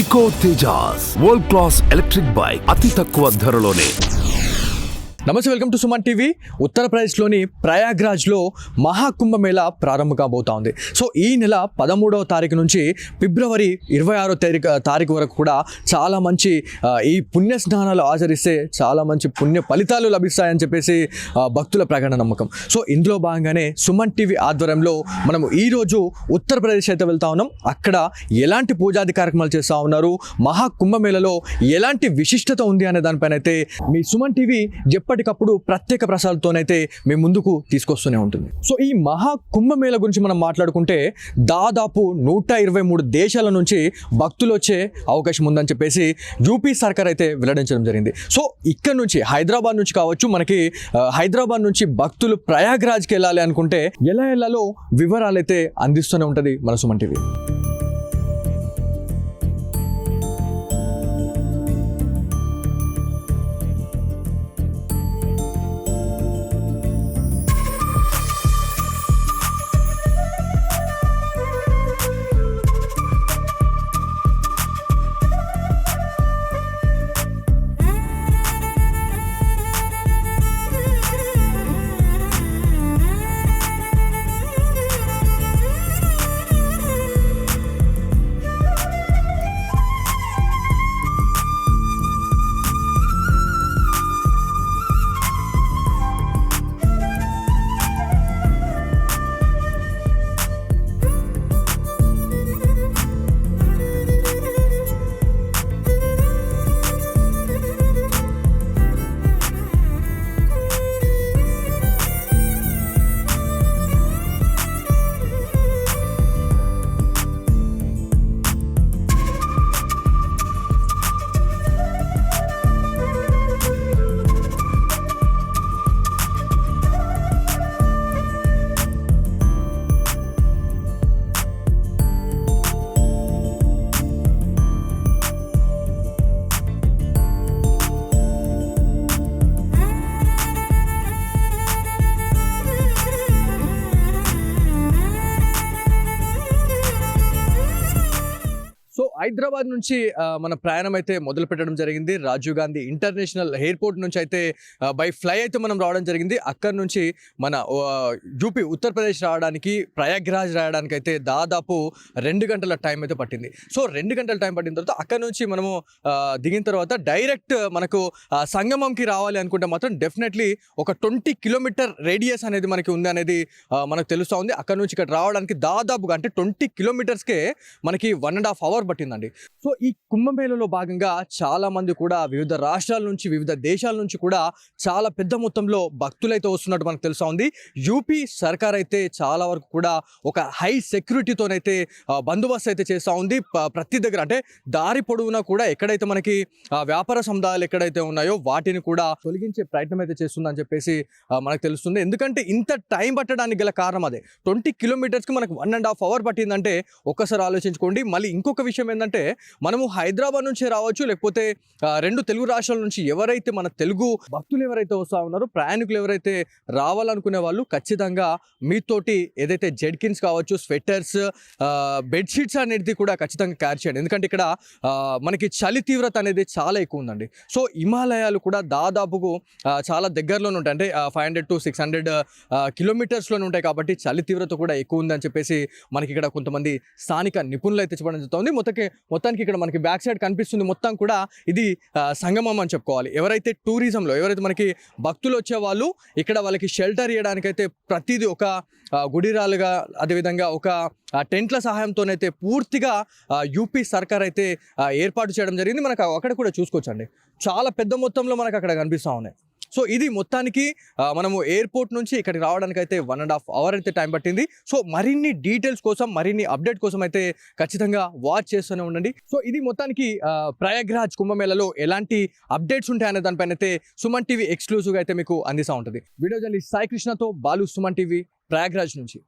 Eco Tejas world class electric bike అతి తక్కువ ధరలోనే. నమస్తే, వెల్కమ్ టు సుమన్ టీవీ. ఉత్తరప్రదేశ్లోని ప్రయాగ్రాజ్లో మహాకుంభమేళా ప్రారంభం కాబోతా ఉంది. సో ఈ నెల 13వ తారీఖు నుంచి ఫిబ్రవరి 26వ తారీఖు వరకు కూడా చాలా మంచి ఈ పుణ్య స్నానాలు ఆచరిస్తే చాలా మంచి పుణ్య ఫలితాలు లభిస్తాయని చెప్పేసి భక్తుల ప్రగాఢ నమ్మకం. సో ఇందులో భాగంగానే సుమన్ టీవీ ఆధ్వర్యంలో మనము ఈరోజు ఉత్తరప్రదేశ్ అయితే వెళ్తా ఉన్నాం. అక్కడ ఎలాంటి పూజాది కార్యక్రమాలు చేస్తూ ఉన్నారు, మహాకుంభమేళలో ఎలాంటి విశిష్టత ఉంది అనే దానిపైన అయితే మీ సుమన్ టీవీ ఎప్పటికప్పుడు ప్రత్యేక ప్రసారాలతోనైతే మేము ముందుకు తీసుకొస్తూనే ఉంటుంది. సో ఈ మహాకుంభమేళ గురించి మనం మాట్లాడుకుంటే దాదాపు 123 దేశాల నుంచి భక్తులు వచ్చే అవకాశం ఉందని చెప్పేసి యూపీ సర్కార్ అయితే వెల్లడించడం జరిగింది. సో ఇక్కడ నుంచి హైదరాబాద్ నుంచి కావచ్చు, మనకి హైదరాబాద్ నుంచి భక్తులు ప్రయాగ్రాజ్కి వెళ్ళాలి అనుకుంటే ఎలా వెళ్ళాలో వివరాలు అయితే అందిస్తూనే ఉంటుంది మన సుమన్ టీవీ. సో హైదరాబాద్ నుంచి మన ప్రయాణం అయితే మొదలు పెట్టడం జరిగింది. రాజీవ్ గాంధీ ఇంటర్నేషనల్ ఎయిర్పోర్ట్ నుంచి అయితే బై ఫ్లై అయితే మనం రావడం జరిగింది. అక్కడ నుంచి మన యూపీ ఉత్తరప్రదేశ్ రావడానికి, ప్రయాగ్రాజ్ రావడానికి అయితే దాదాపు 2 గంటల టైం అయితే పట్టింది. సో 2 గంటల టైం పట్టిన తర్వాత అక్కడ నుంచి మనము దిగిన తర్వాత డైరెక్ట్ మనకు సంగమంకి రావాలి అనుకుంటే మాత్రం డెఫినెట్లీ ఒక 20 కిలోమీటర్ రేడియస్ అనేది మనకి ఉంది అనేది మనకు తెలుస్తూ ఉంది. అక్కడ నుంచి ఇక్కడ రావడానికి దాదాపుగా అంటే 20 కిలోమీటర్స్కే మనకి 1.5 అవర్ పట్టిందండి. సో ఈ కుంభమేళలో భాగంగా చాలా మంది కూడా వివిధ రాష్ట్రాల నుంచి, వివిధ దేశాల నుంచి కూడా చాలా పెద్ద మొత్తంలో భక్తులైతే వస్తున్నట్టు మనకు తెలుసా ఉంది. యూపీ సర్కార్ అయితే చాలా వరకు కూడా ఒక హై సెక్యూరిటీతోనైతే బందోబస్తు అయితే చేస్తూ ఉంది. ప్రతి దగ్గర అంటే దారి పొడవునా కూడా ఎక్కడైతే మనకి వ్యాపార సముదాయాలు ఎక్కడైతే ఉన్నాయో వాటిని కూడా తొలగించే ప్రయత్నం అయితే చేస్తుందని చెప్పేసి మనకు తెలుస్తుంది. ఎందుకంటే ఇంత టైం పట్టడానికి గల కారణం అదే. 20 కిలోమీటర్స్కి మనకు 1.5 అవర్ పట్టిందంటే ఒక్కసారి ఆలోచించుకోండి. మళ్ళీ ఇంకొక విషయం ఏంటంటే మనము హైదరాబాద్ నుంచే రావచ్చు, లేకపోతే 2 తెలుగు రాష్ట్రాల నుంచి ఎవరైతే మన తెలుగు భక్తులు ఎవరైతే వస్తూ ఉన్నారో, ప్రయాణికులు ఎవరైతే రావాలనుకునే వాళ్ళు ఖచ్చితంగా మీతోటి ఏదైతే జెడ్కిన్స్ కావచ్చు, స్వెటర్స్, బెడ్షీట్స్ అనేది కూడా ఖచ్చితంగా క్యారీ చేయండి. ఎందుకంటే ఇక్కడ మనకి చలి తీవ్రత అనేది చాలా ఎక్కువ ఉందండి. సో హిమాలయాలు కూడా దాదాపుకు చాలా దగ్గరలోనే ఉంటాయి, అంటే 500 to 600 కిలోమీటర్స్లోనే ఉంటాయి. కాబట్టి చలి తీవ్రత కూడా ఎక్కువ ఉందని చెప్పేసి మనకి ఇక్కడ కొంతమంది స్థానిక నిపుణులు అయితే చెప్పడం జరుగుతుంది. మొత్తానికి ఇక్కడ మనకి బ్యాక్ సైడ్ కనిపిస్తుంది మొత్తం కూడా ఇది సంగమం అని చెప్పుకోవాలి. ఎవరైతే టూరిజంలో ఎవరైతే మనకి భక్తులు వచ్చే వాళ్ళు ఇక్కడ వాళ్ళకి షెల్టర్ ఇవ్వడానికైతే ప్రతిదీ ఒక గుడిరాలుగా, అదేవిధంగా ఒక టెంట్ల సహాయంతోనైతే పూర్తిగా యూపీ సర్కార్ అయితే ఏర్పాటు చేయడం జరిగింది. మనకు అక్కడ కూడా చూసుకోవచ్చండి, చాలా పెద్ద మొత్తంలో మనకు అక్కడ కనిపిస్తూ ఉన్నాయి. సో ఇది మొత్తానికి మనము ఎయిర్పోర్ట్ నుంచి ఇక్కడికి రావడానికి అయితే 1.5 అవర్ అయితే టైం పట్టింది. సో మరిన్ని డీటెయిల్స్ కోసం, మరిన్ని అప్డేట్ కోసం అయితే ఖచ్చితంగా వాచ్ చేస్తూనే ఉండండి. సో ఇది మొత్తానికి ప్రయాగ్రాజ్ కుంభమేళలో ఎలాంటి అప్డేట్స్ ఉంటాయనే దానిపైన అయితే సుమన్ టీవీ ఎక్స్క్లూజివ్గా అయితే మీకు అందిస్తూ ఉంటుంది. వీడియో జర్నలిస్ట్ సాయి కృష్ణతో బాలు, సుమన్ టీవీ, ప్రయాగ్రాజ్ నుంచి.